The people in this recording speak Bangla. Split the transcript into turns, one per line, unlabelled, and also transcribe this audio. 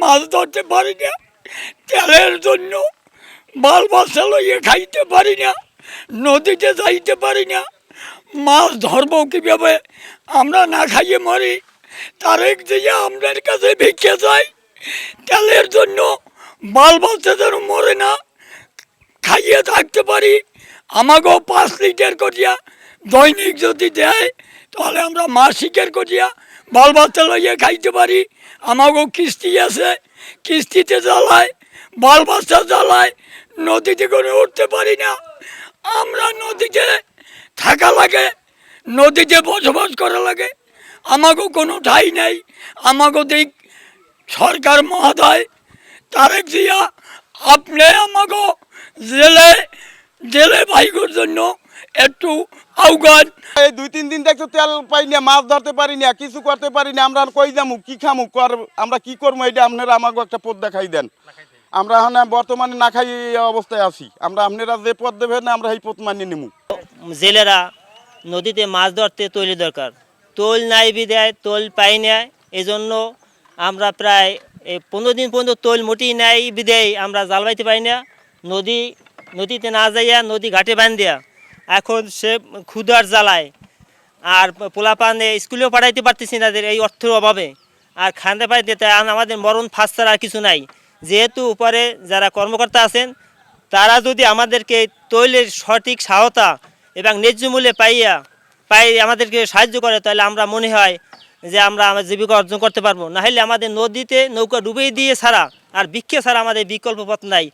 মাছ ধরতে পারি না, তেলের জন্য বাল বাচ্চা লইয়ে খাইতে পারি না, নদীতে যাইতে পারি না। মাছ ধরবো কীভাবে? আমরা না খাইয়ে মরি। তারেক জিয়া আমাদের কাছে ভিক্ষে চাই তেলের জন্য, বাল বাচ্চা যেন মরে না, খাইয়ে থাকতে পারি। আমাকেও 5 লিটার করিয়া দৈনিক যদি দেয় তাহলে আমরা মাসিকের করিয়া বাল বাচ্চা লইয়া খাইতে পারি। আমাকেও কিস্তি আছে, কিস্তিতে জ্বালায়, বাল বাচ্চা জ্বালায়, নদীতে করে উঠতে পারি না। আমরা নদীতে থাকা লাগে, নদীতে বসবাস করা লাগে। আমাকেও কোনো ঠাঁই নেই। আমাকেও দিক সরকার মহোদয় তারেক জিয়া, আপনি আমাকে জেলে জেলে ভাইগোর জন্য একটু আহ্বান।
এই 2-3 দিন দেখছো তেল পাই না, মাছ ধরতে পারি না, কিছু করতে পারি না। আমরা আর কই যামু, কি খামু, আমরা কি করবো? এটা আপনারা আমাকে একটা পথ দেখাই দেন। আমরা এখন বর্তমানে না খাই এই অবস্থায় আছি। আমরা আপনারা যে পথ দেবেন আমরা এই পথ মানিয়ে নেবো।
জেলেরা নদীতে মাছ ধরতে তৈল দরকার, তৈল নাই বিদায় তৈল পাই না। এই জন্য আমরা প্রায় 15 দিন পর্যন্ত তৈল মোটেই নাই বিদায় আমরা জাল বাইতে পারি না। নদীতে না যাইয়া নদী ঘাটে বান্ধিয়া এখন সে ক্ষুধার জ্বালায় আর পোলাপানে স্কুলেও পাঠাইতে পারতেছি না এই অর্থের অভাবে, আর খান্দে পাইতে তাই আমাদের মরণ ফাঁস ছাড়া আর কিছু নাই। যেহেতু উপরে যারা কর্মকর্তা আছেন তারা যদি আমাদেরকে তৈলের সঠিক সহায়তা এবং ন্যায্য মূল্যে পাই আমাদেরকে সাহায্য করে, তাহলে আমরা মনে হয় যে আমরা আমার জীবিকা অর্জন করতে পারবো। না হলে আমাদের নদীতে নৌকা ডুবিয়ে দিয়ে ছাড়া আর ভিক্ষে ছাড়া আমাদের বিকল্প পথ নাই।